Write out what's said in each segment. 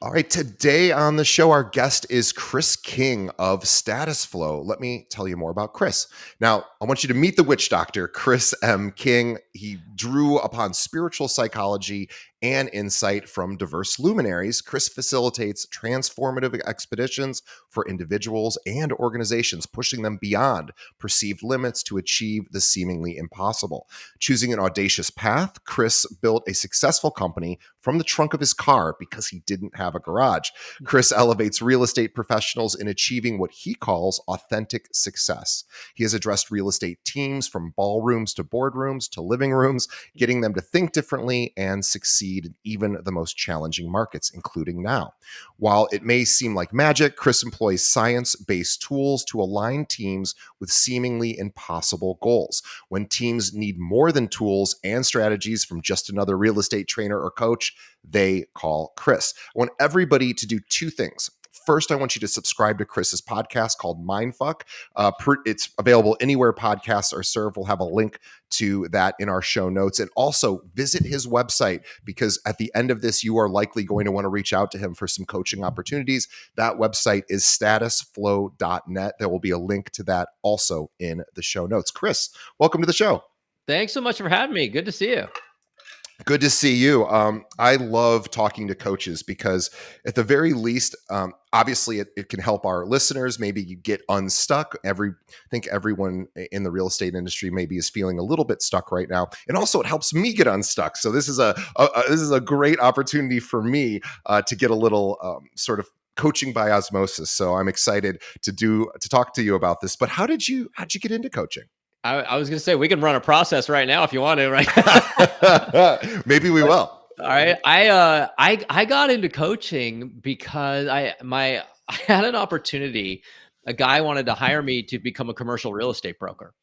All right, today on the show, our guest is Chris King of StatusFlow. Let me tell you more about Chris. Now, I want you to meet the witch doctor, Chris M. King. He drew upon spiritual psychology and insight from diverse luminaries. Chris facilitates transformative expeditions for individuals and organizations, pushing them beyond perceived limits to achieve the seemingly impossible. Choosing an audacious path, Chris built a successful company from the trunk of his car because he didn't have a garage. Chris elevates real estate professionals in achieving what he calls authentic success. He has addressed real estate teams from ballrooms to boardrooms to living rooms, getting them to think differently and succeed in even the most challenging markets, including now. While it may seem like magic, Chris employs science-based tools to align teams with seemingly impossible goals. When teams need more than tools and strategies from just another real estate trainer or coach, they call Chris. I want everybody to do two things. First, I want you to subscribe to Chris's podcast called Mindfuck. It's available anywhere podcasts are served. We'll have a link to that in our show notes. And also visit his website, because at the end of this, you are likely going to want to reach out to him for some coaching opportunities. That website is statusflow.net. There will be a link to that also in the show notes. Chris, welcome to the show. Thanks so much for having me. Good to see you. Good to see you. I love talking to coaches because, at the very least, obviously, it can help our listeners. Maybe you get unstuck. I think everyone in the real estate industry maybe is feeling a little bit stuck right now, and also it helps me get unstuck. So this is a great opportunity for me to get a little sort of coaching by osmosis. So I'm excited to talk to you about this. But how'd you get into coaching? I was going to say we can run a process right now if you want to, right? Maybe we will. All right. I got into coaching because I had an opportunity. A guy wanted to hire me to become a commercial real estate broker,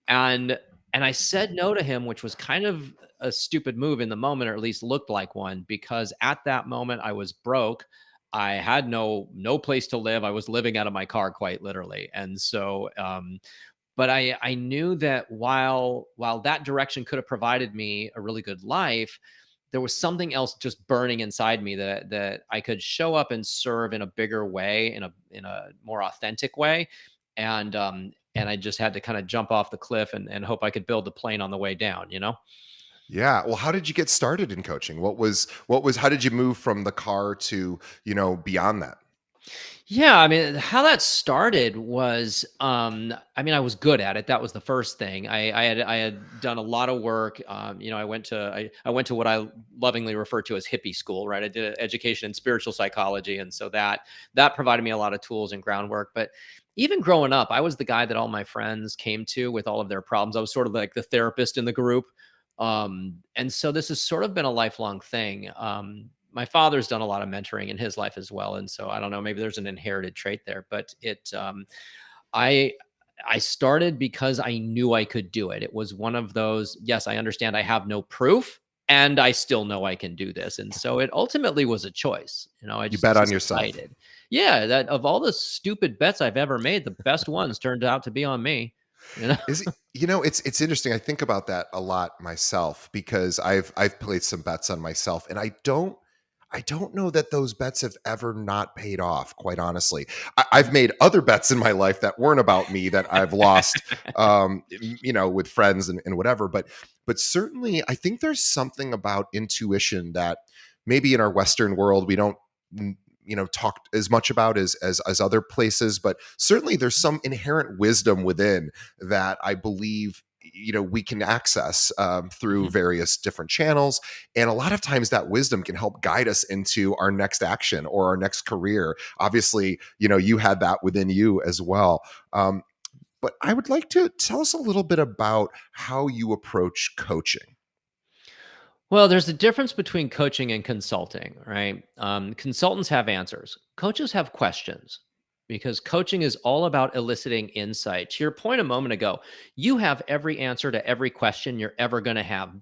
and I said no to him, which was kind of a stupid move in the moment, or at least looked like one, because at that moment I was broke. I had no place to live. I was living out of my car, quite literally, and so. But I knew that while that direction could have provided me a really good life, there was something else just burning inside me that I could show up and serve in a bigger way, in a more authentic way, and I just had to kind of jump off the cliff and hope I could build the plane on the way down. Yeah. Well, how did you get started in coaching? How did you move from the car to, beyond that? Yeah, I mean, how that started was, I mean, I was good at it. That was the first thing. I had done a lot of work. I went to what I lovingly refer to as hippie school, right? I did an education in spiritual psychology, and so that provided me a lot of tools and groundwork. But even growing up, I was the guy that all my friends came to with all of their problems. I was sort of like the therapist in the group, and so this has sort of been a lifelong thing. My father's done a lot of mentoring in his life as well, and so I don't know, maybe there's an inherited trait there, but I I started because I knew I could do it. It was one of those, yes, I understand I have no proof and I still know I can do this. And so it ultimately was a choice. I You just bet on yourself. decided. Yeah, that of all the stupid bets I've ever made, the best ones turned out to be on me. You know? Is it, it's interesting. I think about that a lot myself because I've played some bets on myself, and I don't know that those bets have ever not paid off, quite honestly. I've made other bets in my life that weren't about me that I've lost, with friends and whatever. But certainly, I think there's something about intuition that maybe in our Western world we don't talk as much about as other places, but certainly there's some inherent wisdom within that I believe we can access through Mhm. various different channels, and a lot of times that wisdom can help guide us into our next action or our next career. Obviously, you had that within you as well. But I would like to tell us a little bit about how you approach coaching. Well, there's a difference between coaching and consulting, right? Consultants have answers. Coaches have questions because coaching is all about eliciting insight. To your point a moment ago, you have every answer to every question you're ever going to have,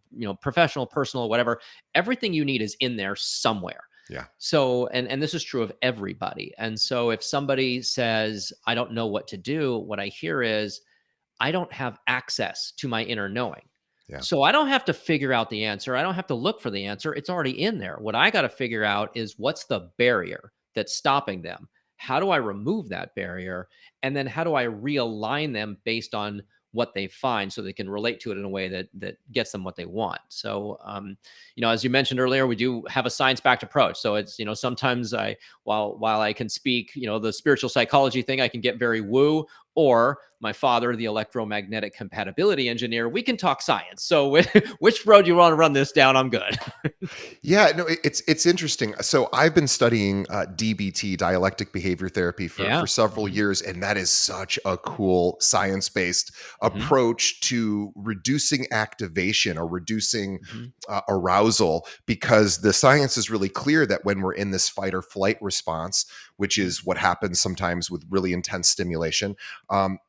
professional, personal, whatever. Everything you need is in there somewhere. Yeah. So, and this is true of everybody. And so if somebody says, I don't know what to do, what I hear is, I don't have access to my inner knowing. Yeah. So I don't have to figure out the answer. I don't have to look for the answer. It's already in there. What I got to figure out is what's the barrier that's stopping them? How do I remove that barrier? And then how do I realign them based on what they find so they can relate to it in a way that gets them what they want. So as you mentioned earlier, we do have a science-backed approach. So it's, sometimes while I can speak, the spiritual psychology thing, I can get very woo, or my father, the electromagnetic compatibility engineer, we can talk science. So which road you want to run this down, I'm good. Yeah, no, it's interesting. So I've been studying DBT, dialectic behavior therapy, for Yeah. several years, and that is such a cool science based Hmm. approach to reducing activation or reducing Hmm. arousal. Because the science is really clear that when we're in this fight or flight response, which Hmm. is what happens sometimes with really intense stimulation,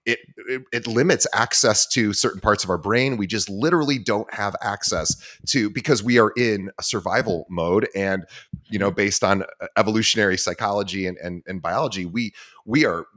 it limits access to certain parts of our brain. We just literally don't have access to, because we are in a survival mode. And Hmm. based on evolutionary psychology and biology, we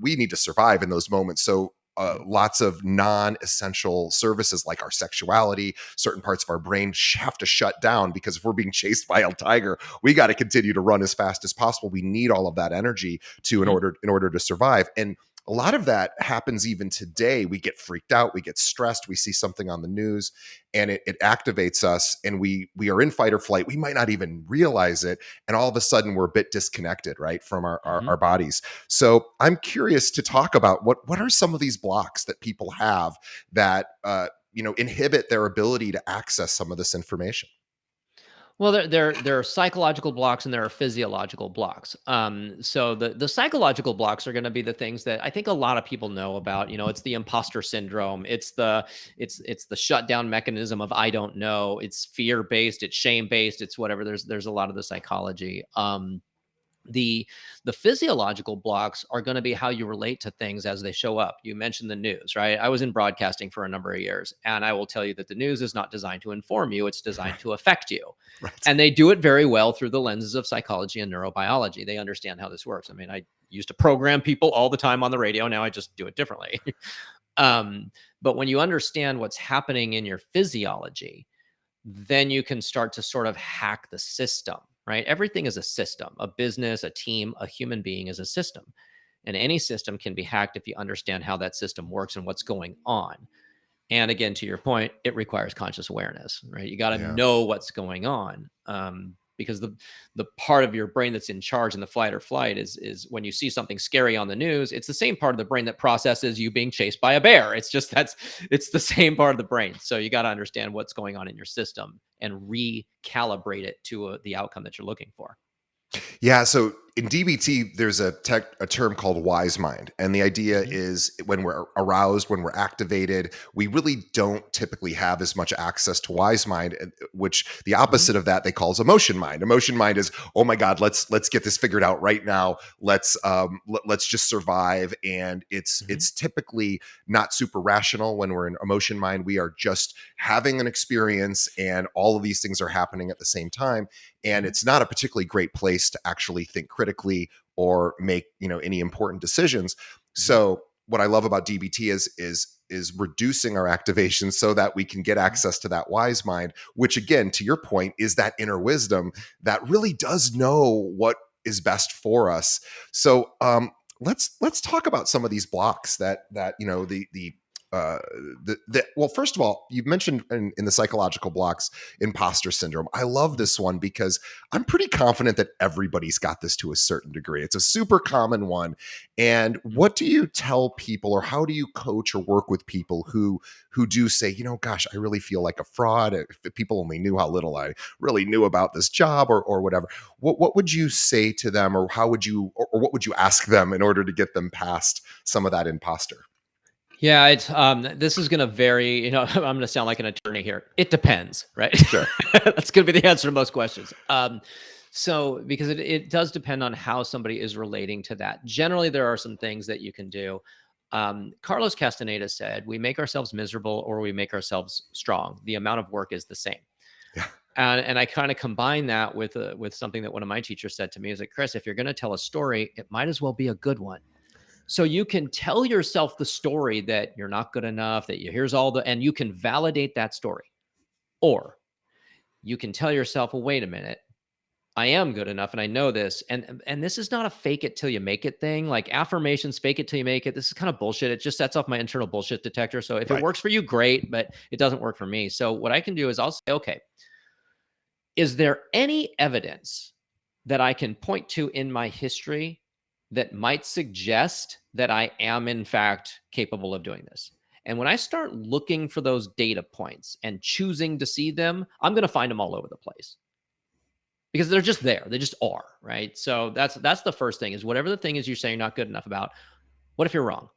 need to survive in those moments. So Hmm. lots of non-essential services like our sexuality, certain parts of our brain have to shut down, because if we're being chased by a tiger, we got to continue to run as fast as possible. We need all of that energy to in Hmm. order to survive. And a lot of that happens even today. We get freaked out, we get stressed, we see something on the news, and it activates us, and we are in fight or flight. We might not even realize it, and all of a sudden we're a bit disconnected, right, from Hmm. our bodies. So I'm curious to talk about what are some of these blocks that people have that inhibit their ability to access some of this information. Well, there are psychological blocks and there are physiological blocks. So the psychological blocks are going to be the things that I think a lot of people know about. It's the imposter syndrome. It's the shutdown mechanism of I don't know. It's fear based. It's shame based. It's whatever. There's a lot of the psychology. The the physiological blocks are going to be how you relate to things as they show up. You mentioned the news, right? I was in broadcasting for a number of years, and I will tell you that the news is not designed to inform you, it's designed to affect you. Right. And they do it very well through the lenses of psychology and neurobiology. They understand how this works. I mean, I used to program people all the time on the radio. Now I just do it differently. But when you understand what's happening in your physiology, then you can start to sort of hack the system, right? Everything is a system. A business, a team, a human being is a system. And any system can be hacked if you understand how that system works and what's going on. And again, to your point, it requires conscious awareness, right? You got to Yeah. know what's going on, because the part of your brain that's in charge in the flight or flight is when you see something scary on the news. It's the same part of the brain that processes you being chased by a bear. It's the same part of the brain. So you got to understand what's going on in your system and recalibrate it to the outcome that you're looking for. Yeah, so in DBT, there's a term called wise mind, and the idea Hmm. is when we're aroused, when we're activated, we really don't typically have as much access to wise mind, which the Hmm. opposite of that they call is emotion mind. Emotion mind is, oh my god, let's get this figured out right now. Let's just survive, and it's Hmm. it's typically not super rational. When we're in emotion mind, we are just having an experience, and all of these things are happening at the same time, and Hmm. it's not a particularly great place to actually think critically or make any important decisions. Hmm. So what I love about DBT is reducing our activation so that we can get Hmm. access to that wise mind, which again, to your point, is that inner wisdom that really does know what is best for us. So let's talk about some of these blocks that uh, well, first of all, you've mentioned in the psychological blocks, imposter syndrome. I love Hmm. this one because I'm pretty confident that everybody's got this to a certain degree. It's a super common one. And Hmm. what do you tell people, or how do you coach or work with people who do say, gosh, I really feel like a fraud. If people only knew how little I really knew about this job, or whatever. What would you say to them, or how would you, or what would you ask them in order to get them past some of that imposter? Yeah, it's this is gonna vary. I'm gonna sound like an attorney here. It depends, right? Sure. That's gonna be the answer to most questions. So because it does depend on how somebody is relating to that. Generally, there are some things that you can do. Carlos Castaneda said, "We make ourselves miserable or we make ourselves strong. The amount of work is the same." Yeah. And I kind of combine that with something that one of my teachers said to me is that, Chris, if you're going to tell a story, it might as well be a good one. So you can tell yourself the story that you're not good enough, that you here's all the, and you can validate that story. Or you can tell yourself, well, wait a minute, I am good enough and I know this. And this is not a fake it till you make it thing. Like affirmations, fake it till you make it. This is kind of bullshit. It just sets off my internal bullshit detector. So if it Right. works for you, great, but it doesn't work for me. So what I can do is I'll say, okay, is there any evidence that I can point to in my history that might suggest that I am, in fact, capable of doing this? And when I start looking for those data points and choosing to see them, I'm going to find them all over the place because they're just there. They just are, right? So that's the first thing is whatever the thing is you're saying you're not good enough about, what if you're wrong?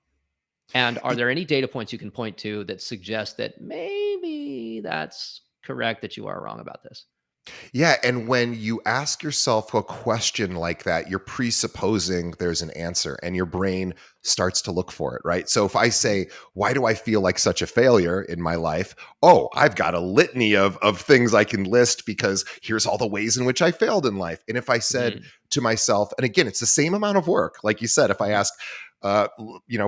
And are there any data points you can point to that suggest that maybe that's correct that you are wrong about this? Yeah, and when you ask yourself a question like that, you're presupposing there's an answer and your brain starts to look for it, right? So if I Mhm. say, why do I feel like such a failure in my life? Oh, I've got a litany of things I can list because here's all the ways in which I failed in life. And if I said Mhm. to myself, and again, it's the same amount of work, like you said, if I Mhm. ask,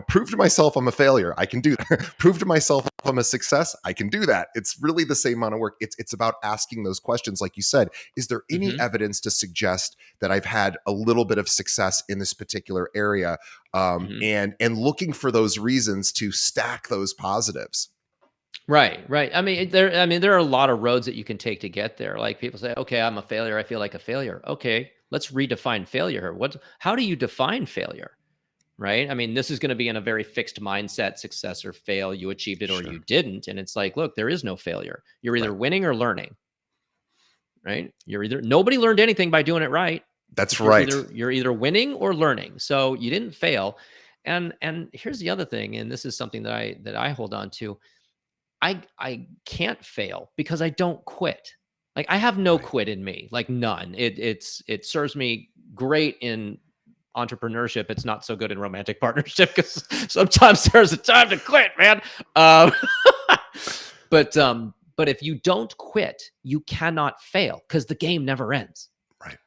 prove to myself I'm a failure, I can do that. Prove to myself I'm a success, I can do that. It's really the same amount of work. It's about asking those questions, like you said. Is there any Mhm. evidence to suggest that I've had a little bit of success in this particular area? Mhm. And looking for those reasons to stack those positives. Right, right. I mean, there are a lot of roads that you can take to get there. Like people say, "Okay, I'm a failure. I feel like a failure." Okay, let's redefine failure. How do you define failure? Right? I mean, this is going to be in a very fixed mindset, success or fail. You achieved it or you Sure. didn't. And it's like, look, there is no failure. You're either Right. winning or learning, right? You're either nobody learned anything by doing it right. That's If you're right. either winning or learning. So you didn't fail. And here's the other thing, and this is something that I hold on to. I can't fail because I don't quit. Like I have no Right. quit in me, like none. It serves me great in entrepreneurship. It's not so good in romantic partnership because sometimes there's a time to quit, man. Um, but if you don't quit, you cannot fail because the game never ends. Right.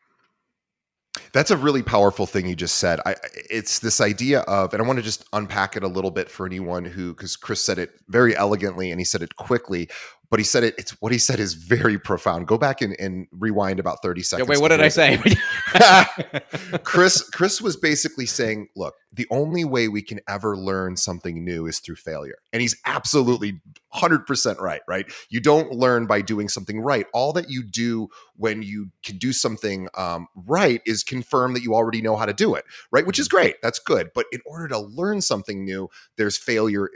That's a really powerful thing you just said. It's this idea of, and I want to just unpack it a little bit for anyone who, because Chris said it very elegantly and he said it quickly, but he said it, it's what he said is very profound. Go back and rewind about 30 Yeah, wait, seconds what to did I hear this. say? Chris was basically saying, look, the only way we can ever learn something new is through failure. And he's absolutely 100% right, right? You don't learn by doing something right. All that you do when you can do something right is confirm that you already know how to do it, right? Which is Mhm, great. That's good. But in order to learn something new, there's failure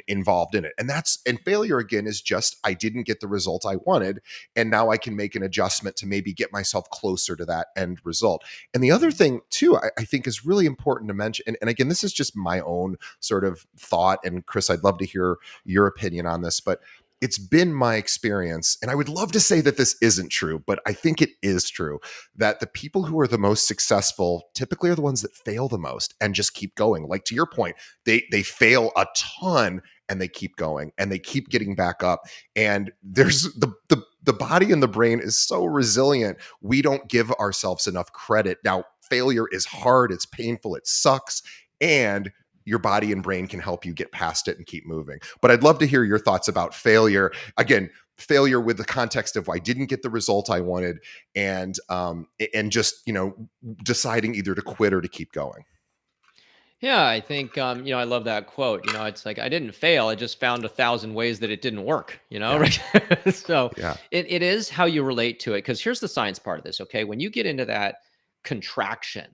involved in it. And failure again is just, I didn't get the result I wanted. And now I can make an adjustment to maybe get myself closer to that end result. And the other mhm, thing, too, I think is really important to mention, and again, this is just my own sort of thought. And Chris, I'd love to hear your opinion on this, but it's been my experience, and I would love to say that this isn't true, but I think it is true that the people who are the most successful typically are the ones that fail the most and just keep going. Like to your point, they fail a ton and they keep going and they keep mhm, getting back up. And there's the body and the brain is so resilient. We don't give ourselves enough credit. Now, failure is hard, it's painful, it sucks, and your body and brain can help you get past it and keep moving. But I'd love to hear your thoughts about failure. Again, failure with the context of I didn't get the result I wanted, and just deciding either to quit or to keep going. Yeah, I think I love that quote. It's like I didn't fail; I just found 1,000 ways that it didn't work. Yeah, Right? So yeah, it is how you relate to it. Because here's the science part of this. Okay, when you get into that contraction,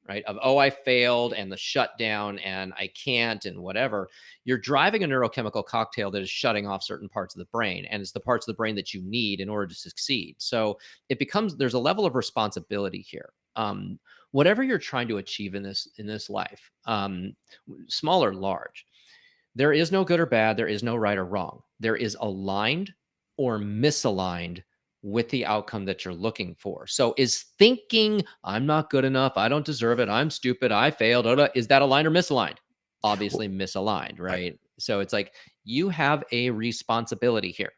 right, of I failed and the shutdown and I can't and whatever, you're driving a neurochemical cocktail that is shutting off certain parts of the brain, and it's the parts of the brain that you need in order to succeed. So there's a level of responsibility here. Whatever you're trying to achieve in this life, small or large, there is no good or bad, there is no right or wrong. There is aligned or misaligned with the outcome that you're looking for. So is thinking I'm not good enough, I don't deserve it, I'm stupid, I failed, is that aligned or misaligned? well, Obviously misaligned, right. right? So it's like you have a responsibility here.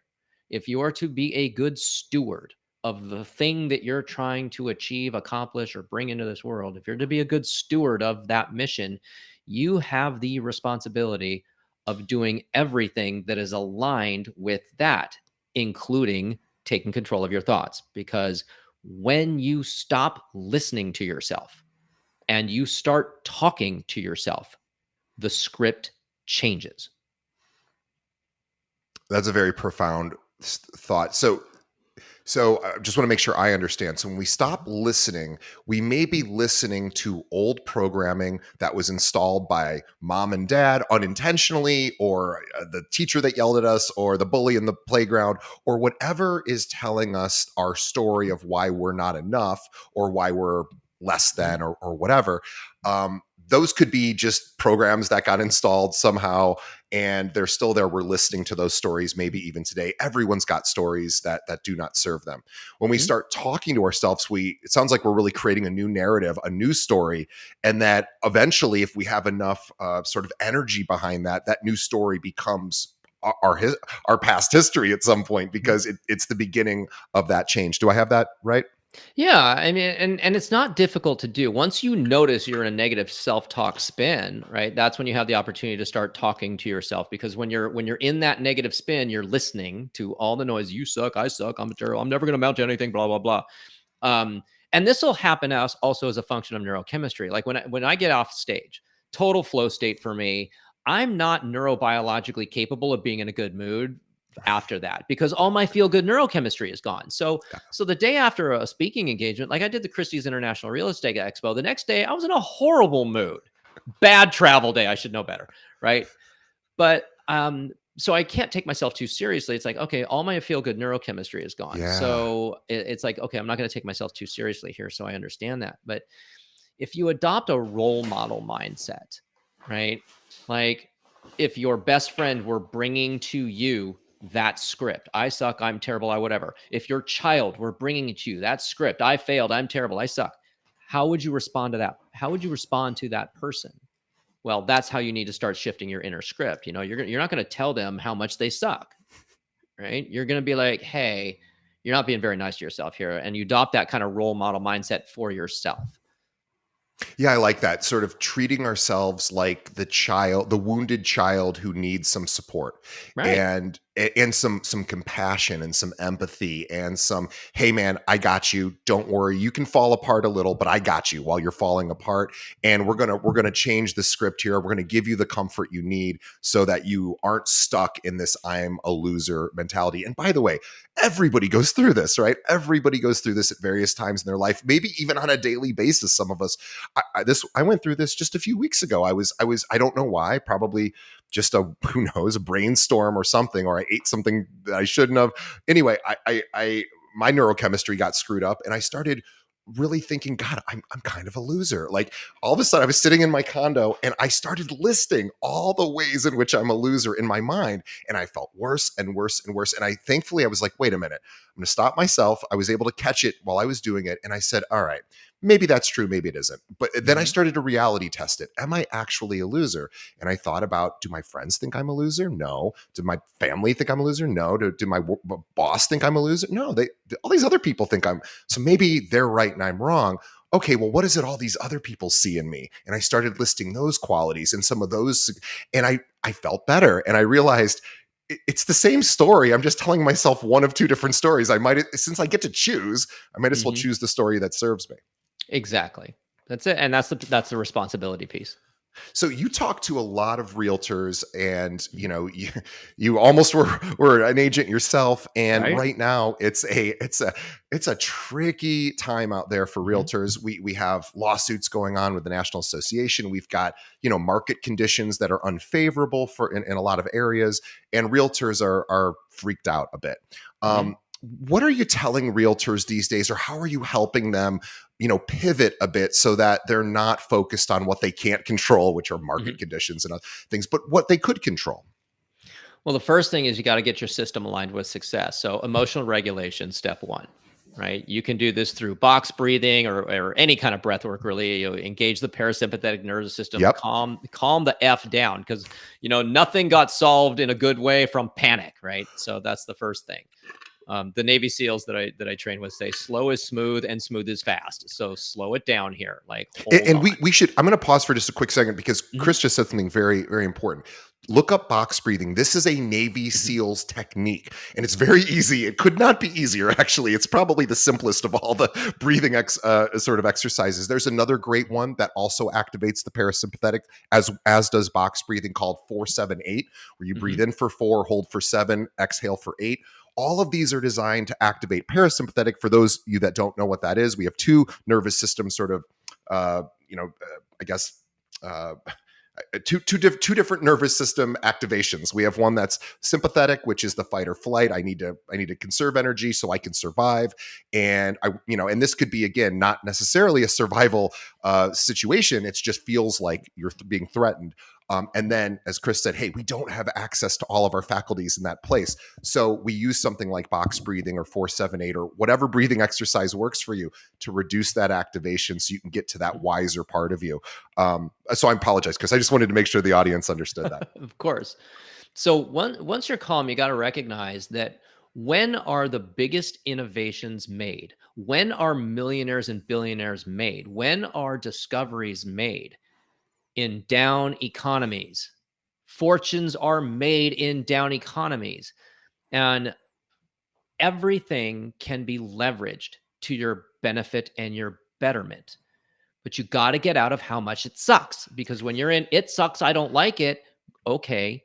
If you are to be a good steward of the thing that you're trying to achieve, accomplish, or bring into this world, if you're to be a good steward of that mission, you have the responsibility of doing everything that is aligned with that. including taking control of your thoughts. Because when you stop listening to yourself and you start talking to yourself, the script changes. That's a very profound thought. So I just want to make sure I understand. So when we stop listening, we may be listening to old programming that was installed by mom and dad unintentionally, or the teacher that yelled at us, or the bully in the playground, or whatever is telling us our story of why we're not enough, or why we're less than, or whatever. Those could be just programs that got installed somehow, and they're still there. We're listening to those stories, maybe even today. Everyone's got stories that do not serve them. When we Mhm. start talking to ourselves, it sounds like we're really creating a new narrative, a new story, and that eventually, if we have enough sort of energy behind that, that new story becomes our past history at some point, because it's the beginning of that change. Do I have that right? Yeah, I mean, and it's not difficult to do. Once you notice you're in a negative self-talk spin, right? That's when you have the opportunity to start talking to yourself, because when you're in that negative spin, you're listening to all the noise. You suck, I suck, I'm terrible, I'm never going to amount to anything, blah blah blah. And this will happen as also as a function of neurochemistry. Like when I get off stage, total flow state for me, I'm not neurobiologically capable of being in a good mood after that, because all my feel good neurochemistry is gone. So the day after a speaking engagement, like I did the Christie's International Real Estate Expo, the next day I was in a horrible mood. Bad travel day, I should know better, right? But so I can't take myself too seriously. It's like, okay, all my feel good neurochemistry is gone. Yeah. So it's like, okay, I'm not going to take myself too seriously here. So I understand that. But if you adopt a role model mindset, right? Like if your best friend were bringing to you that script, I suck, I'm terrible, I whatever. If your child were bringing it to you, that script, I failed, I'm terrible, I suck. How would you respond to that? How would you respond to that person? Well, that's how you need to start shifting your inner script. You're not going to tell them how much they suck, right? You're going to be like, "Hey, you're not being very nice to yourself here," and you adopt that kind of role model mindset for yourself. Yeah, I like that. Sort of treating ourselves like the wounded child who needs some support, Right. and some compassion and some empathy and some, hey man, I got you. Don't worry. You can fall apart a little, but I got you while you're falling apart. And we're gonna change the script here. We're gonna give you the comfort you need so that you aren't stuck in this I'm a loser mentality. And by the way, everybody goes through this, right? Everybody goes through this at various times in their life, maybe even on a daily basis. Some of us, I went through this just a few weeks ago. I don't know why, probably just a who knows, a brainstorm or something, or I ate something that I shouldn't have. Anyway, I my neurochemistry got screwed up, and I started really thinking, God, I'm kind of a loser. Like, all of a sudden I was sitting in my condo and I started listing all the ways in which I'm a loser in my mind, and I felt worse and worse and worse. And thankfully I was like, wait a minute, I'm going to stop myself. I was able to catch it while I was doing it, and I said, all right, maybe that's true, maybe it isn't. But then I Mhm. started to reality test it. Am I actually a loser? And I thought about, do my friends think I'm a loser? No. Do my family think I'm a loser? No. Do my boss think I'm a loser? No. All these other people think I'm. So maybe they're right and I'm wrong. Okay, well, what is it all these other people see in me? And I started listing those qualities and some of those, and I felt better, and I realized it's the same story. I'm just telling myself one of two different stories. Since I get to choose, I might as well Mhm. choose the story that serves me. Exactly. That's it, and that's the responsibility piece. So you talk to a lot of realtors, and you almost were an agent yourself. And Right? right now it's a tricky time out there for Mhm. realtors. We have lawsuits going on with the National Association. We've got market conditions that are unfavorable in a lot of areas, and realtors are freaked out a bit. Mhm. What are you telling realtors these days, or how are you helping them pivot a bit so that they're not focused on what they can't control, which are market Mhm. conditions and other things, but what they could control? Well, the first thing is you gotta get your system aligned with success. So emotional regulation, step 1, right? You can do this through box breathing or any kind of breath work, really. You engage the parasympathetic nervous system, Yep. calm the F down, because nothing got solved in a good way from panic, right? So that's the first thing. The Navy SEALs that I train with say slow is smooth and smooth is fast. So slow it down here. Like hold And on. we should. I'm going to pause for just a quick second because Mhm, Chris just said something very very important. Look up box breathing. This is a Navy mhm, SEALs technique, and it's very easy. It could not be easier. Actually, it's probably the simplest of all the breathing sort of exercises. There's another great mhm, one that also activates the parasympathetic, as does box breathing, called 4-7-8, where you breathe mhm, in for 4, hold for 7, exhale for 8. All of these are designed to activate parasympathetic. For those of you that don't know what that is, we have two nervous systems sort of I guess uh, two different nervous system activations. We have one that's sympathetic, which is the fight or flight. I need to conserve energy so I can survive, and and this could be again not necessarily a survival situation. It just feels like you're being threatened. And then, as Chris said, hey, we don't have access to all of our faculties in that place. So we use something like box breathing or 4-7-8 or whatever breathing exercise works for you to reduce that activation so you can get to that mhm. wiser part of you. So I apologize because I just wanted to make sure the audience understood that. Of course. So once you're calm, you got to recognize that when are the biggest innovations made? When are millionaires and billionaires made? When are discoveries made? In down economies. Fortunes are made in down economies. And everything can be leveraged to your benefit and your betterment. But you got to get out of how much it sucks because when you're in, it sucks, I don't like it. Okay,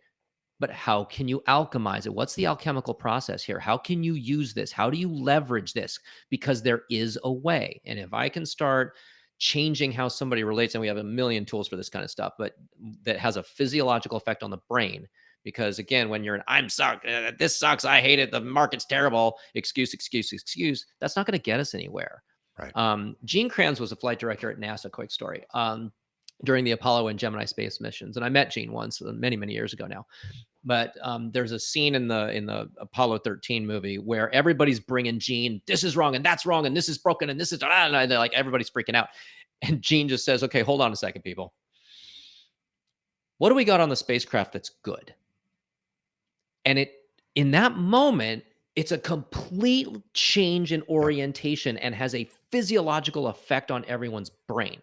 but how can you alchemize it? What's the alchemical process here? How can you use this? How do you leverage this? Because there is a way. And if I can start changing how somebody relates, and we have a million tools for this kind of stuff, but that has a physiological effect on the brain. Because again, when you're in, I'm suck, this sucks, I hate it, the market's terrible, excuse, excuse, excuse, that's not going to get us anywhere. Right. Gene Kranz was a flight director at NASA. Quick story. During the Apollo and Gemini space missions, and I met Gene once, many many years ago now. But there's a scene in the Apollo 13 movie where everybody's bringing Gene. This is wrong and that's wrong and this is broken and this is and they're like everybody's freaking out. And Gene just says, "Okay, hold on a second, people. What do we got on the spacecraft that's good?" And it in that moment, it's a complete change in Yep. orientation and has a physiological effect on everyone's brain.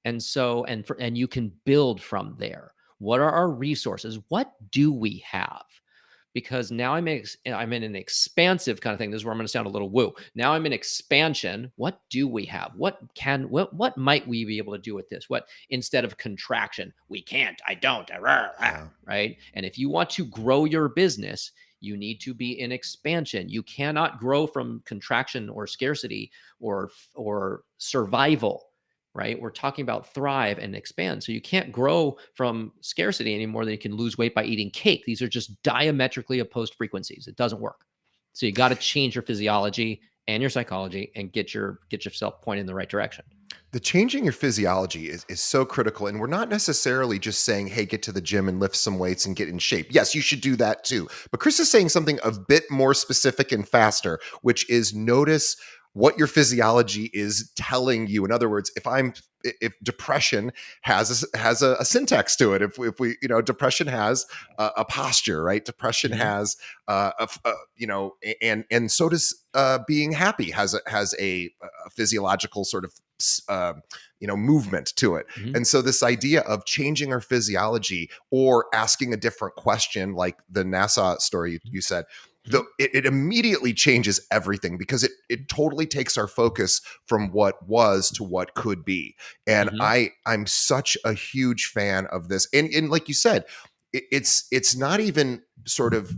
And so, and you can build from there. What are our resources? What do we have? Because now I'm in an expansive kind of thing. This is where I'm going to sound a little woo. Now I'm in expansion. What do we have? What might we be able to do with this? What instead of contraction? We can't. I don't. Yeah. Right. And if you want to grow your business, you need to be in expansion. You cannot grow from contraction or scarcity or survival, right? We're talking about thrive and expand. So you can't grow from scarcity any more than you can lose weight by eating cake. These are just diametrically opposed frequencies. It doesn't work. So you got to change your physiology and your psychology and get yourself pointed in the right direction. The changing your physiology is so critical. And we're not necessarily just saying, hey, get to the gym and lift some weights and get in shape. Yes, you should do that too. But Chris is saying something a bit more specific and faster, which is notice what your physiology is telling you. In other words, if depression has a syntax to it, if we depression has a posture, right? Depression Hmm. has and so does being happy has a physiological sort of uh, movement to it. Hmm. And so this idea of changing our physiology or asking a different question, like the NASA story you said, Hmm. it immediately changes everything because it totally takes our focus from what was to what could be. And Hmm. I'm such a huge fan of this. And like you said, it's not even sort of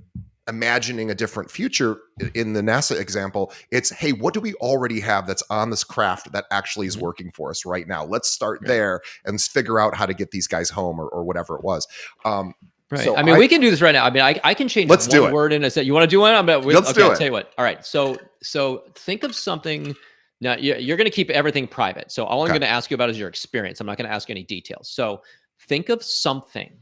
imagining a different future in the NASA example. It's, hey, what do we already have that's on this craft that actually is Hmm. working for us right now? Let's start Right. there and figure out how to get these guys home or whatever it was. Um, Right. so I mean, I we can do this right now. I mean, I can change let's do one it. word in a set. You want to do one? Let's Okay. do I'll it. tell you what. All right. So think of something. Now you're going to keep everything private. So all I'm Okay. going to ask you about is your experience. I'm not going to ask you any details. So think of something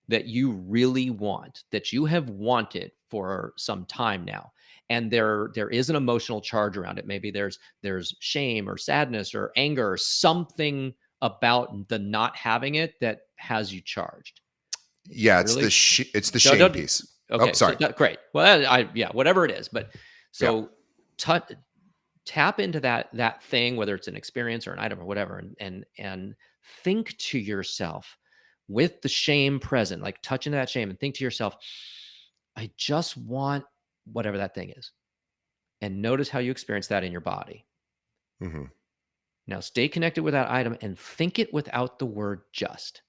that you really want, that you have wanted for some time now, and there is an emotional charge around it. Maybe there's shame or sadness or anger or something about the not having it that has you charged. Yeah, Really? it's the Don't shame don't piece. Oh, okay, so sorry. that great. Well, I yeah, whatever it is, but Yeah. So tut tap into that thing, whether it's an experience or an item or whatever, and think to yourself with the shame present, like touch into that shame and think to yourself, I just want whatever that thing is. And notice how you experience that in your body. Hmm. Now stay connected with that item and think it without the word just.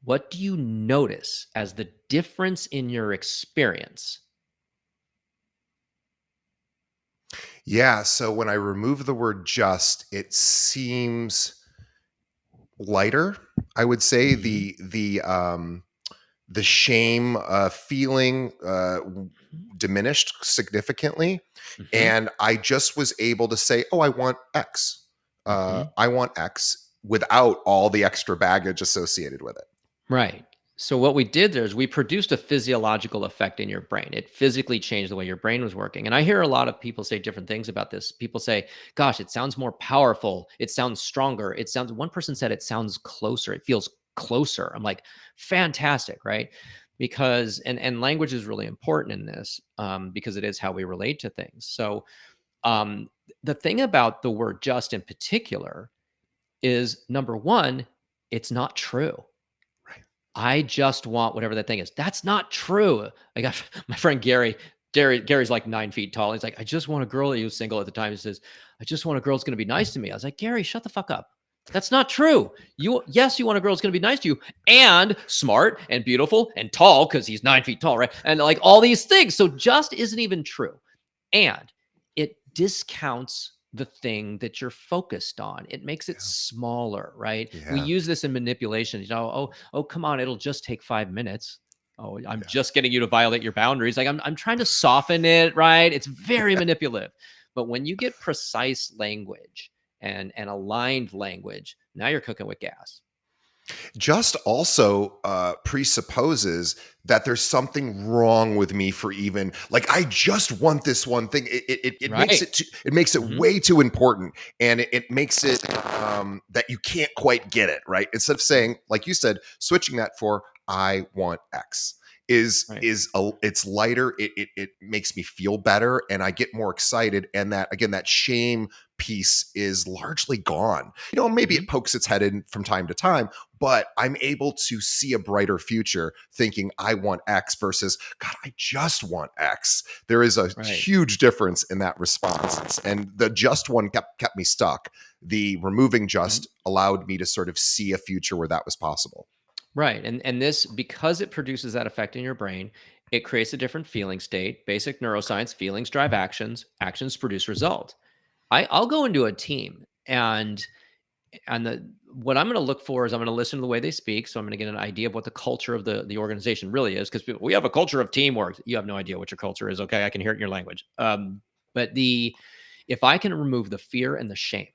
What do you notice as the difference in your experience? Yeah. So when I remove the word just, it seems lighter. I would say Mhm, the shame feeling mhm, diminished significantly, mhm, and I just was able to say, "Oh, I want X. mhm. I want X," without all the extra baggage associated with it. Right. So what we did there is we produced a physiological effect in your brain. It physically changed the way your brain was working. And I hear a lot of people say different things about this. People say, "Gosh, it sounds more powerful. It sounds stronger. It sounds." One person said it sounds closer. It feels closer. I'm like, fantastic, right? Because and language is really important in this because it is how we relate to things. So um, the thing about the word "just" in particular is number one, it's not true. Right. I just want whatever that thing is. That's not true. I got my friend Gary. Gary's like 9 feet tall. He's like, I just want a girl. He was single at the time. He says, I just want a girl that's going to be nice to me. I was like, Gary, shut the fuck up. That's not true. Yes, you want a girl that's going to be nice to you and smart and beautiful and tall because he's 9 feet tall, right? And like all these things. So just isn't even true. And it discounts the thing that you're focused on. It makes it Yeah. smaller, right? We Yeah. use this in manipulation. Oh, come on, it'll just take 5 minutes. Oh, I'm Yeah. just getting you to violate your boundaries. Like I'm trying to soften it, right? It's very manipulative. But when you get precise language and aligned language, now you're cooking with gas. Just also presupposes that there's something wrong with me for even like I just want this one thing. It makes Right. it it makes it Hmm. way too important, and it makes it that you can't quite get it right. Instead of saying, like you said, switching that for I want X Right. is a, it's lighter. It makes me feel better, and I get more excited. And that again, that shame piece is largely gone. You know, maybe Hmm. it pokes its head in from time to time, but I'm able to see a brighter future thinking I want X versus, God, I just want X. There is a Right. huge difference in that response. And the just one kept me stuck. The removing Mhm. just allowed me to sort of see a future where that was possible. Right. And this, because it produces that effect in your brain, it creates a different feeling state. Basic neuroscience, feelings drive actions, actions produce result. I'll go into a team and the what I'm going to look for is I'm going to listen to the way they speak. So I'm going to get an idea of what the culture of the organization really is. Because we have a culture of teamwork. You have no idea what your culture is. Okay, I can hear it in your language. But the if I can remove the fear and the shame,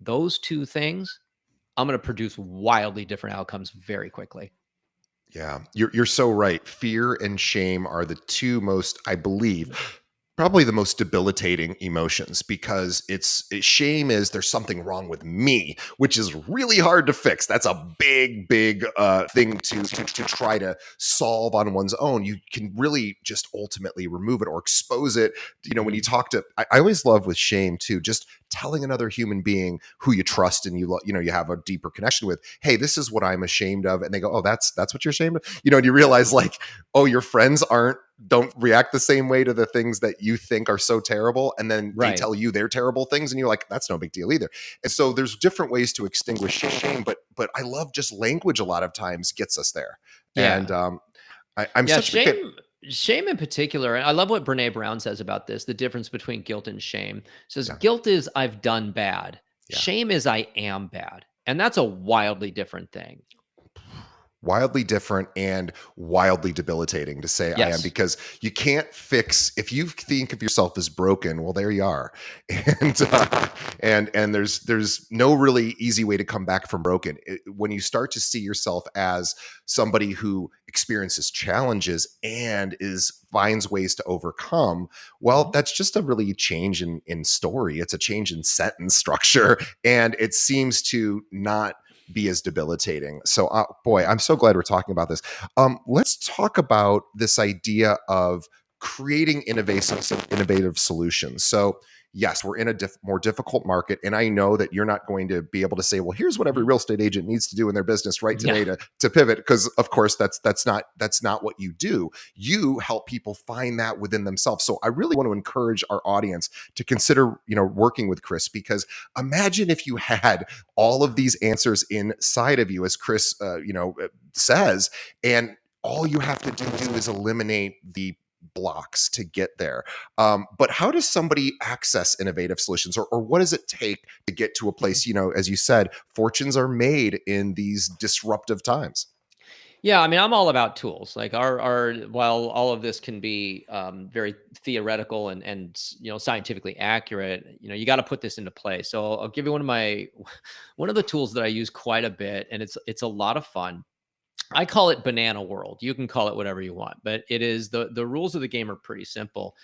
those two things, I'm going to produce wildly different outcomes very quickly. Yeah, you're so right. Fear and shame are the two most, I believe, probably the most debilitating emotions because shame is there's something wrong with me, which is really hard to fix. That's a big thing to try to solve on one's own. You can really just ultimately remove it or expose it. You know, when you Mhm. talk to, I always love with shame too, just telling another human being who you trust and you know you have a deeper connection with, hey, this is what I'm ashamed of, and they go, oh, that's what you're ashamed of. You know, and you realize like, oh, your friends don't react the same way to the things that you think are so terrible, and then they Right. tell you their terrible things and you're like, that's no big deal either. And so there's different ways to extinguish shame, but I love just language a lot of times gets us there. And Yeah. I'm Yeah, such a big fan. shame in particular, and I love what Brené Brown says about this, the difference between guilt and shame. Says Yeah. guilt is I've done bad. Yeah. Shame is I am bad. And that's a wildly different thing. Wildly different and wildly debilitating to say I am, Yes. because you can't fix if you think of yourself as broken. Well, there you are, and and there's no really easy way to come back from broken. When you start to see yourself as somebody who experiences challenges and is finds ways to overcome, well, Mhm. that's just a really change in story. It's a change in sentence structure, and it seems to not be as debilitating. So, boy, I'm so glad we're talking about this. Let's talk about this idea of creating innovative solutions. So yes, we're in a more difficult market, and I know that you're not going to be able to say, well, here's what every Mhm. real estate agent needs to do in their business right Yeah. today to pivot, because of course that's not what you do. You help people find that within themselves. So I really want to encourage our audience to consider, working with Chris, because imagine if you had all of these answers inside of you, as Chris says, and all you have to do is eliminate the blocks to get there. But how does somebody access innovative solutions, or what does it take to get to a Mhm. place, as you said, fortunes are made in these disruptive times? Yeah, I mean, I'm all about tools. Like our while all of this can be very theoretical and scientifically accurate, you got to put this into play. So I'll give you one of my one of the tools that I use quite a bit, and it's a lot of fun. I call it Banana World. You can call it whatever you want, but it is the rules of the game are pretty simple.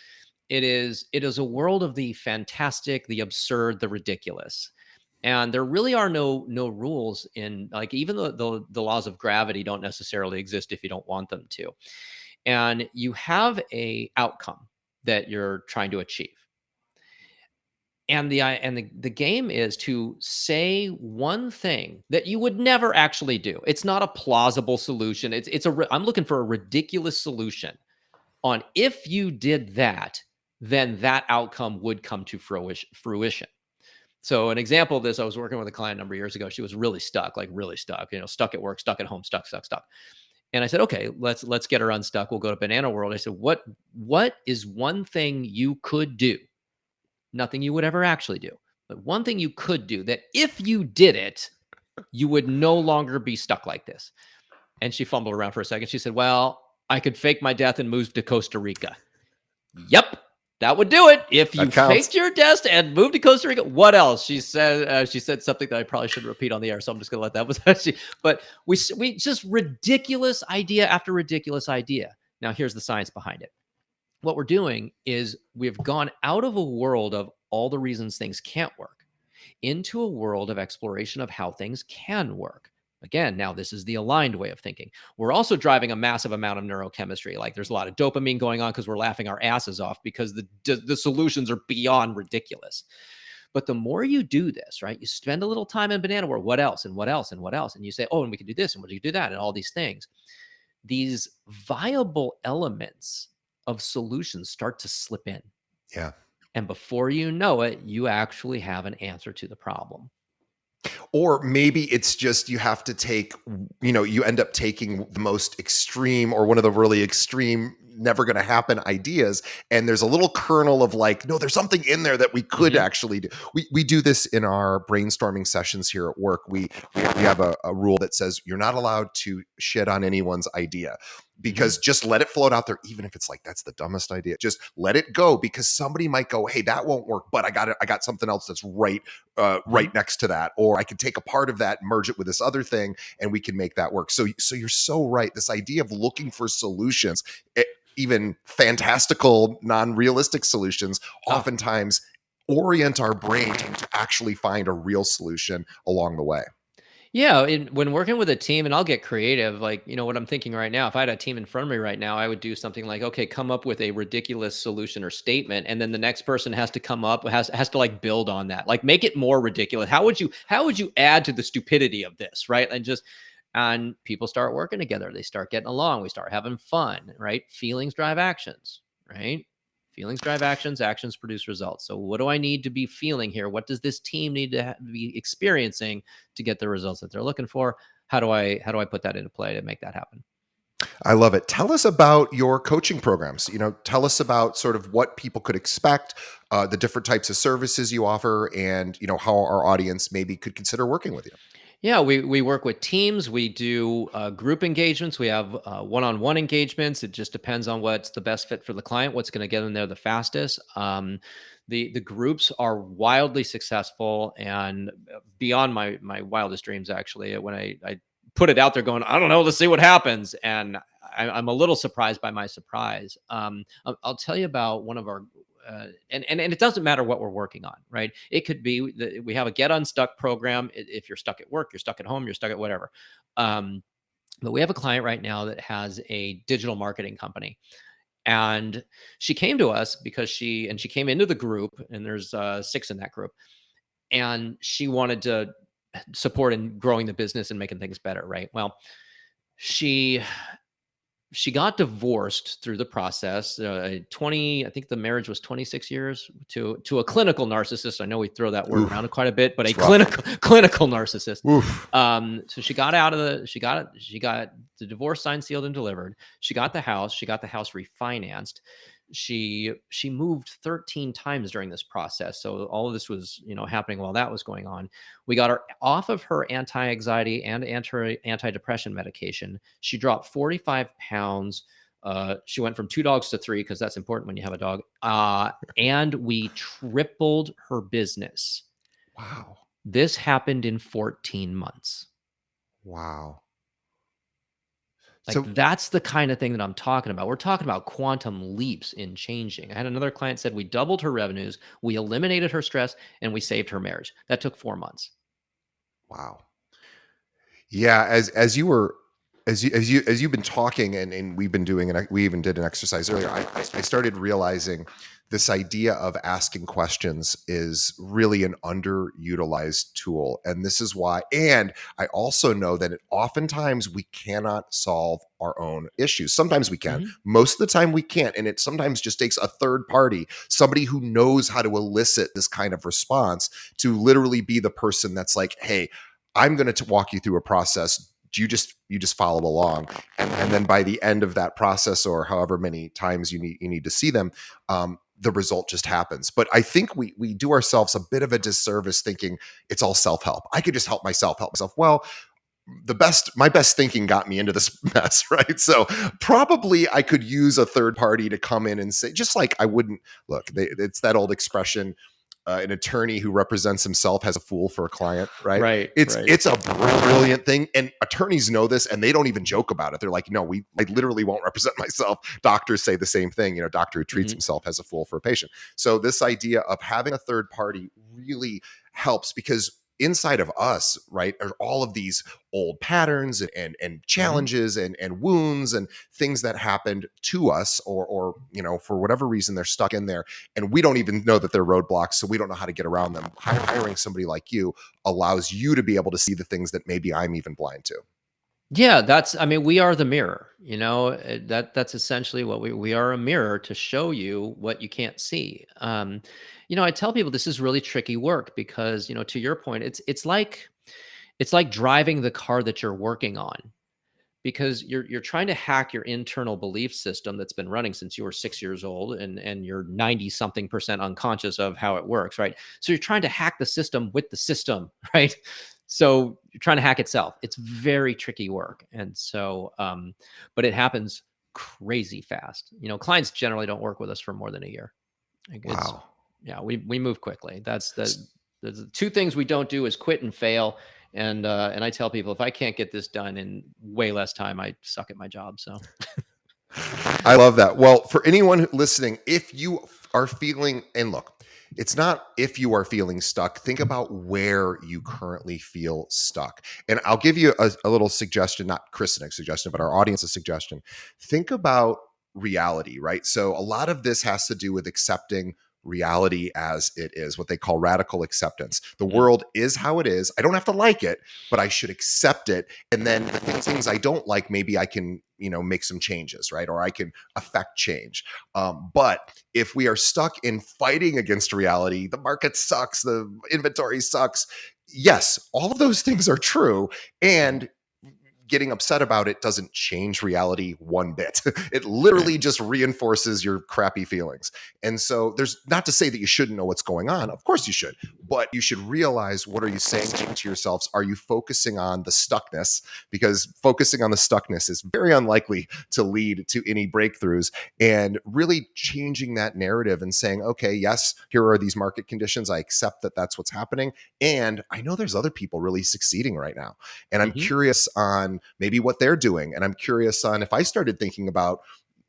It is a world of the fantastic, the absurd, the ridiculous. And there really are no rules in, like, even the laws of gravity don't necessarily exist if you don't want them to. And you have a outcome that you're trying to achieve. And the game is to say one thing that you would never actually do. It's not a plausible solution. I'm looking for a ridiculous solution on, if you did that, then that outcome would come to fruition. So an example of this, I was working with a client a number of years ago. She was really stuck, like really stuck, stuck at work, stuck at home, stuck, stuck, stuck. And I said, okay, let's get her unstuck. We'll go to Banana World. I said, what is one thing you could do? Nothing you would ever actually do, but one thing you could do that if you did it, you would no longer be stuck like this. And she fumbled around for a second. She said, well, I could fake my death and move to Costa Rica. Yep, that would do it. If you That counts. faked your death and moved to Costa Rica, what else? She said something that I probably shouldn't repeat on the air, so I'm just going to let that was she. But we just ridiculous idea after ridiculous idea. Now here's the science behind it. What we're doing is we've gone out of a world of all the reasons things can't work into a world of exploration of how things can work. Again, now this is the aligned way of thinking. We're also driving a massive amount of neurochemistry. Like, there's a lot of dopamine going on because we're laughing our asses off because the solutions are beyond ridiculous. But the more you do this, right, you spend a little time in Banana World. What else? And what else? And what else? And you say, oh, and we can do this and we can do that and all these things. These viable elements of solutions start to slip in. Yeah. And before you know it, you actually have an answer to the problem. Or maybe it's just you have to take, you end up taking the most extreme, or one of the really extreme, never going to happen ideas. And there's a little kernel of like, no, there's something in there that we could Mhm. actually do. We do this in our brainstorming sessions here at work. We have a rule that says you're not allowed to shit on anyone's idea, Mhm. because just let it float out there, even if it's like, that's the dumbest idea. Just let it go, because somebody might go, hey, that won't work, but I got something else that's Mhm. right next to that, or I could take a part of that, merge it with this other thing, and we can make that work. So you're so right. This idea of looking for solutions, even fantastical, non-realistic solutions, Oh, oftentimes orient our brain to actually find a real solution along the way. yeah, when working with a team, and I'll get creative, like, what I'm thinking right now, if I had a team in front of me right now, I would do something like, okay, come up with a ridiculous solution or statement, and then the next person has to come up, has to like build on that, like make it more ridiculous. How would you add to the stupidity of this, right? And people start working together, they start getting along, we start having fun, right? Feelings drive actions, right? Feelings drive actions, actions produce results. So what do I need to be feeling here? What does this team need to be experiencing to get the results that they're looking for? How do I put that into play to make that happen? I love it. Tell us about your coaching programs. Tell us about sort of what people could expect, the different types of services you offer, and how our audience maybe could consider working with you. Yeah, we work with teams. We do group engagements. We have one-on-one engagements. It just depends on what's the best fit for the client, what's going to get them there the fastest. The groups are wildly successful and beyond my wildest dreams. Actually, when I put it out there, going, I don't know, let's see what happens, and I'm a little surprised by my surprise. I'll tell you about one of our and it doesn't matter what we're working on, right? It could be that we have a get unstuck program. If you're stuck at work, you're stuck at home, you're stuck at whatever. Um, but we have a client right now that has a digital marketing company, And she came to us because she came into the group, and there's 6 in that group, and she wanted to support in growing the business and making things better, right? Well, she she got divorced through the process. 20, I think the marriage was 26 years, to a clinical narcissist. I know we throw that word Oof, around quite a bit, but a it's rough. clinical narcissist. Oof. So she got out of the she got the divorce signed, sealed, and delivered. She got the house. She got the house refinanced. She moved 13 times during this process. So all of this was, happening while that was going on. We got her off of her anti-anxiety and anti-depression medication. She dropped 45 pounds. She went from 2 dogs to 3, because that's important when you have a dog. And we tripled her business. Wow. This happened in 14 months. Wow. Like, So that's the kind of thing that I'm talking about. We're talking about quantum leaps in changing. I had another client said we doubled her revenues, we eliminated her stress, and we saved her marriage. That took 4 months. wow. Yeah, as you were as you've been talking, and we've been doing, and we even did an exercise earlier. I started realizing this idea of asking questions is really an underutilized tool, and this is why. And I also know that oftentimes we cannot solve our own issues. Sometimes we can. Mhm. Most of the time we can't, and it sometimes just takes a third party, somebody who knows how to elicit this kind of response, to literally be the person that's like, "Hey, I'm going to walk you through a process. You just follow along, and then by the end of that process, or however many times you need to see them, the result just happens." But I think we do ourselves a bit of a disservice thinking it's all self help. I could just help myself. Well, my best thinking got me into this mess, right? So probably I could use a third party to come in and say, just like I wouldn't look. It's that old expression: an attorney who represents himself has a fool for a client, right? Right, It's right. it's a brilliant thing, and attorneys know this, and they don't even joke about it. They're like, "No, I literally won't represent myself." Doctors say the same thing. Doctor who treats Mhm. himself as a fool for a patient. So this idea of having a third party really helps, because inside of us, right, are all of these old patterns and Mhm. challenges and wounds and things that happened to us, or for whatever reason they're stuck in there, and we don't even know that they're roadblocks, so we don't know how to get around them. Hiring somebody like you allows you to be able to see the things that maybe I'm even blind to. Yeah, I mean, we are the mirror, that's essentially what we are, a mirror to show you what you can't see. I tell people this is really tricky work because, to your point, it's like driving the car that you're working on, because you're trying to hack your internal belief system that's been running since you were 6 years old, and you're 90 something percent unconscious of how it works, right? So you're trying to hack the system with the system, right? So you're trying to hack itself. It's very tricky work. And so but it happens crazy fast. Clients generally don't work with us for more than a year. Like, it's Wow. yeah, we move quickly. That's the two things we don't do is quit and fail. And I tell people, if I can't get this done in way less time, I suck at my job. So I love that. Well, for anyone listening, if you are feeling, and look, it's not if you are feeling stuck, think about where you currently feel stuck. And I'll give you a little suggestion, not Chris a suggestion, but our audience's suggestion. Think about reality, right? So a lot of this has to do with accepting reality as it is, what they call radical acceptance. The mm, world is how it is. I don't have to like it, but I should accept it. And then the things I don't like, maybe I can, make some changes, right? Or I can affect change. But if we are stuck in fighting against reality, the market sucks, the inventory sucks. Yes, all of those things are true. mhm. And getting upset about it doesn't change reality one bit. It literally just reinforces your crappy feelings. And so there's not to say that you shouldn't know what's going on. Of course you should, but you should realize, what are you saying to yourselves? Are you focusing on the stuckness? Because focusing on the stuckness is very unlikely to lead to any breakthroughs, and really changing that narrative and saying, okay, yes, here are these market conditions. I accept that that's what's happening. And I know there's other people really succeeding right now. And I'm Mhm. curious on maybe what they're doing. And I'm curious on, if I started thinking about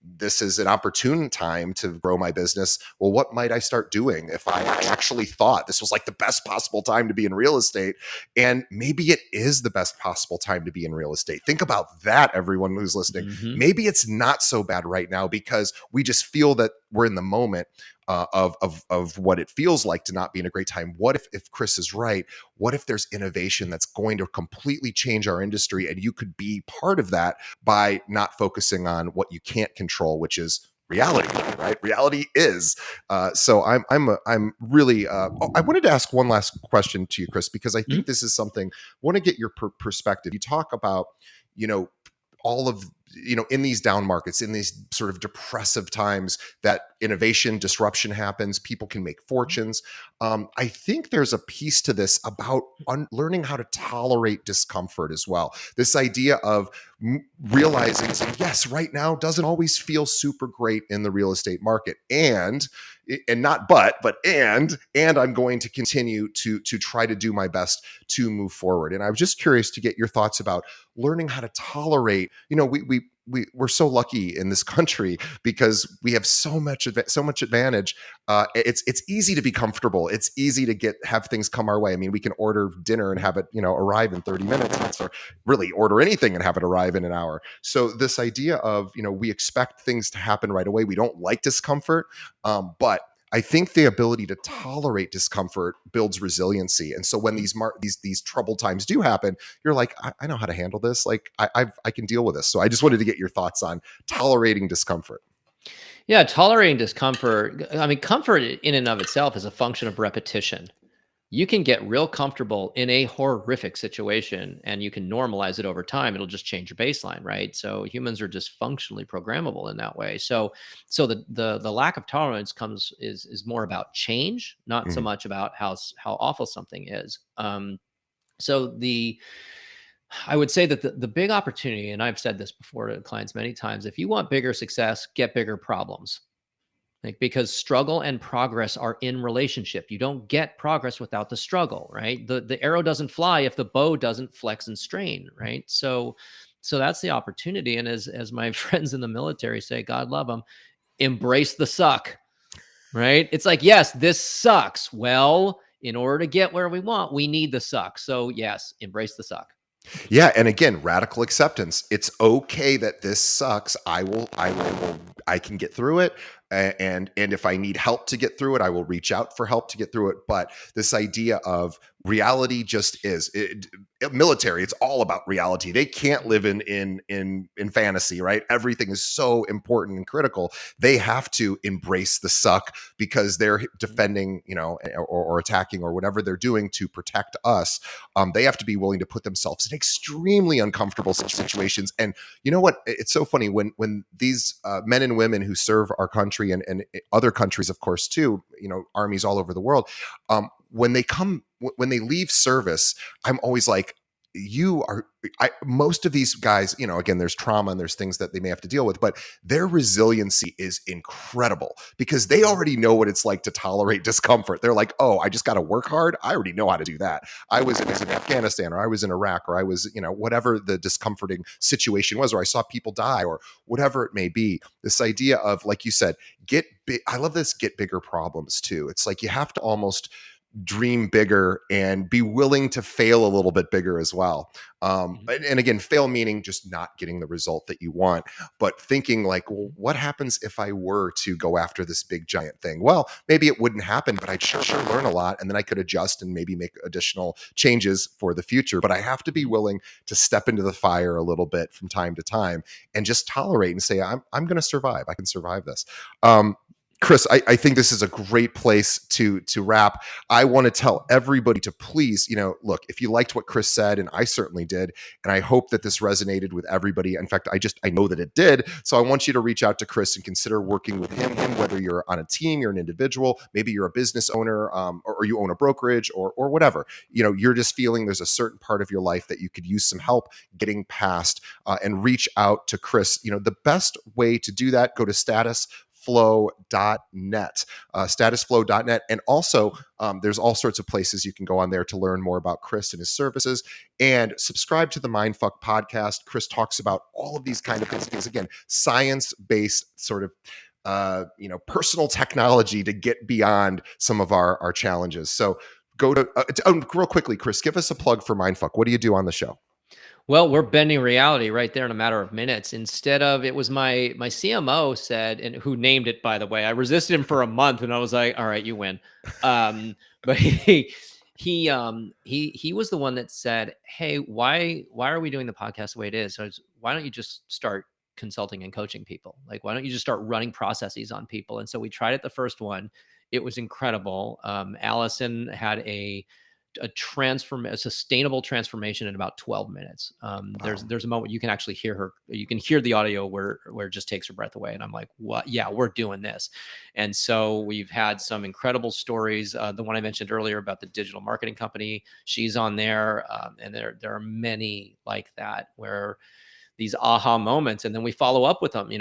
this is an opportune time to grow my business. Well, what might I start doing if I actually thought this was like the best possible time to be in real estate? And maybe it is the best possible time to be in real estate. Think about that, everyone who's listening. Mhm. Maybe it's not so bad right now because we just feel that we're in the moment of what it feels like to not be in a great time. What if Chris is right? What if there's innovation that's going to completely change our industry, and you could be part of that by not focusing on what you can't control, which is reality, right? Reality is. I'm really. I wanted to ask one last question to you, Chris, because I think Mhm. this is something. I want to get your perspective. You talk about, you know, all of in these down markets, in these sort of depressive times, that innovation disruption happens, people can make fortunes. I think there's a piece to this about learning how to tolerate discomfort as well. This idea of realizing, yes, right now doesn't always feel super great in the real estate market, and not but and I'm going to continue to try to do my best to move forward. And I was just curious to get your thoughts about learning how to tolerate. We're so lucky in this country because we have so much advantage. It's easy to be comfortable. It's easy to have things come our way. I mean, we can order dinner and have it arrive in 30 minutes, or really order anything and have it arrive in an hour. So this idea of we expect things to happen right away. We don't like discomfort, but I think the ability to tolerate discomfort builds resiliency. And so when these troubled times do happen, you're like, I know how to handle this. Like I can deal with this. So I just wanted to get your thoughts on tolerating discomfort. Yeah, tolerating discomfort. I mean, comfort in and of itself is a function of repetition. You can get real comfortable in a horrific situation and you can normalize it over time. It'll just change your baseline, right? So humans are just functionally programmable in that way. So the lack of tolerance is more about change, not so Mhm. much about how awful something is. So the I would say that the big opportunity, and I've said this before to clients many times, if you want bigger success, get bigger problems. Like, because struggle and progress are in relationship. You don't get progress without the struggle, right? The arrow doesn't fly if the bow doesn't flex and strain, right? So that's the opportunity. And as my friends in the military say, God love them, embrace the suck, right? It's like, yes, this sucks. Well, in order to get where we want, we need the suck. So yes, embrace the suck. Yeah, and again, radical acceptance. It's okay that this sucks. I can get through it. And if I need help to get through it, I will reach out for help to get through it. But this idea of reality just is military. It's all about reality. They can't live in fantasy, right? Everything is so important and critical. They have to embrace the suck because they're defending, or attacking or whatever they're doing to protect us. They have to be willing to put themselves in extremely uncomfortable situations. And you know what? It's so funny when these men and women who serve our country and other countries, of course, too, armies all over the world, when they leave service, I'm always like, most of these guys, again, there's trauma and there's things that they may have to deal with, but their resiliency is incredible because they already know what it's like to tolerate discomfort. They're like, oh, I just got to work hard. I already know how to do that. I was in Afghanistan, or I was in Iraq, or I was, whatever the discomforting situation was, or I saw people die, or whatever it may be. This idea of, like you said, get big. I love this, get bigger problems too. It's like you have to almost dream bigger and be willing to fail a little bit bigger as well. Mhm. And again, fail meaning just not getting the result that you want, but thinking like, well, Mhm. what happens if I were to go after this big giant thing? Well, maybe it wouldn't happen, but I'd sure learn a lot, and then I could adjust and maybe make additional changes for the future. But I have to be Mhm. willing to step into the fire a little bit from time to time and just tolerate and say, I'm going to survive. I can survive this. Chris, I think this is a great place to wrap. I want to tell everybody to please, look, if you liked what Chris said, and I certainly did, and I hope that this resonated with everybody. In fact, I know that it did. So I want you to reach out to Chris and consider working with him, whether you're on a team, you're an individual, maybe you're a business owner, or you own a brokerage, or whatever. You're just feeling there's a certain part of your life that you could use some help getting past, and reach out to Chris. The best way to do that, go to statusflow.net, statusflow.net. And also, there's all sorts of places you can go on there to learn more about Chris and his services, and subscribe to the Mindfuck podcast. Chris talks about all of these kind of things. Again, science-based sort of personal technology to get beyond some of our challenges. So go to real quickly, Chris, give us a plug for Mindfuck. What do you do on the show? Well, we're bending reality right there in a matter of minutes. Instead of it was my CMO said, and who named it, by the way. I resisted him for a month, and I was like, "All right, you win." But he was the one that said, "Hey, why are we doing the podcast the way it is? So why don't you just start consulting and coaching people? Like, why don't you just start running processes on people?" And so we tried it the first one. It was incredible. Allison had a sustainable transformation in about 12 minutes. Wow. There's a moment you can actually hear her, you can hear the audio where it just takes her breath away. And I'm like, what? Yeah, we're doing this. And so we've had some incredible stories. The one I mentioned earlier about the digital marketing company, she's on there. And there are many like that where these aha moments, and then we follow up with them,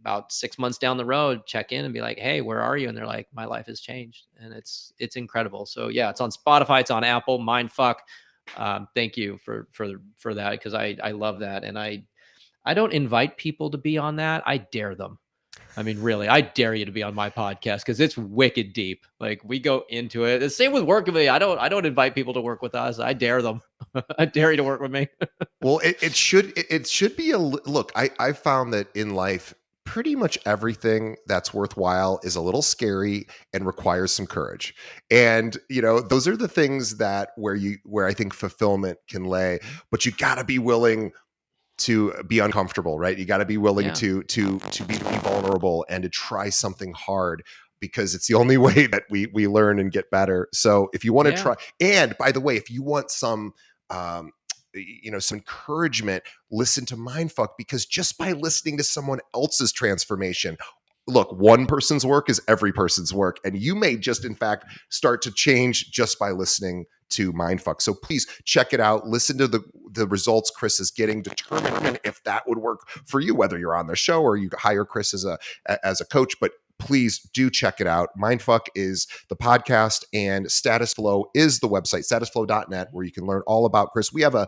about 6 months down the road, check in and be like, "Hey, where are you?" And they're like, "My life has changed." And it's incredible. So yeah, it's on Spotify, it's on Apple. Mindfuck. Thank you for that, because I love that. And I don't invite people to be on that. I dare them. I mean, really, I dare you to be on my podcast, because it's wicked deep. Like, we go into it. The same with work with me. I don't invite people to work with us. I dare them. I dare you to work with me. Well, it should be look. I found that in life, pretty much everything that's worthwhile is a little scary and requires some courage. And those are the things that where I think fulfillment can lay. But you got to be willing to be uncomfortable, right? You got to be willing Yeah. to be vulnerable and to try something hard, because it's the only way that we learn and get better. So if you want to Yeah. try, and by the way, if you want um, some encouragement, listen to Mindfuck, because just by listening to someone else's transformation, look, one person's work is every person's work, and you may just in fact start to change just by listening to Mindfuck. So please check it out. Listen to the results Chris is getting. Determine if that would work for you, whether you're on the show or you hire Chris as a coach. But please do check it out. Mindfuck is the podcast, and StatusFlow is the website, statusflow.net, where you can learn all about Chris. We have a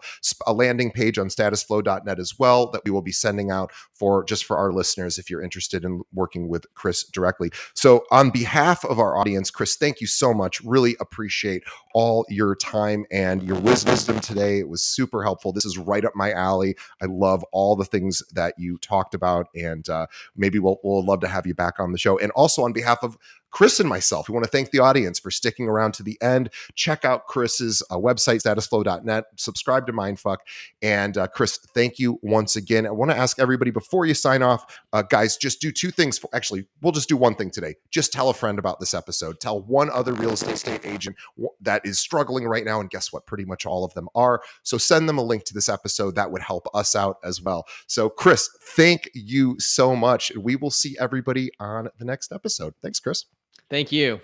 landing page on statusflow.net as well that we will be sending out for our listeners if you're interested in working with Chris directly. So on behalf of our audience, Chris, thank you so much. Really appreciate all your time and your wisdom today. It was super helpful. This is right up my alley. I love all the things that you talked about, and maybe we'll love to have you back on the show. And also, on behalf of Chris and myself, we want to thank the audience for sticking around to the end. Check out Chris's website, statusflow.net. Subscribe to Mindfuck. And Chris, thank you once again. I want to ask everybody before you sign off, guys, just do two things. Actually, we'll just do one thing today. Just tell a friend about this episode. Tell one other real estate agent that is struggling right now. And guess what? Pretty much all of them are. So send them a link to this episode. That would help us out as well. So, Chris, thank you so much. We will see everybody on the next episode. Thanks, Chris. Thank you.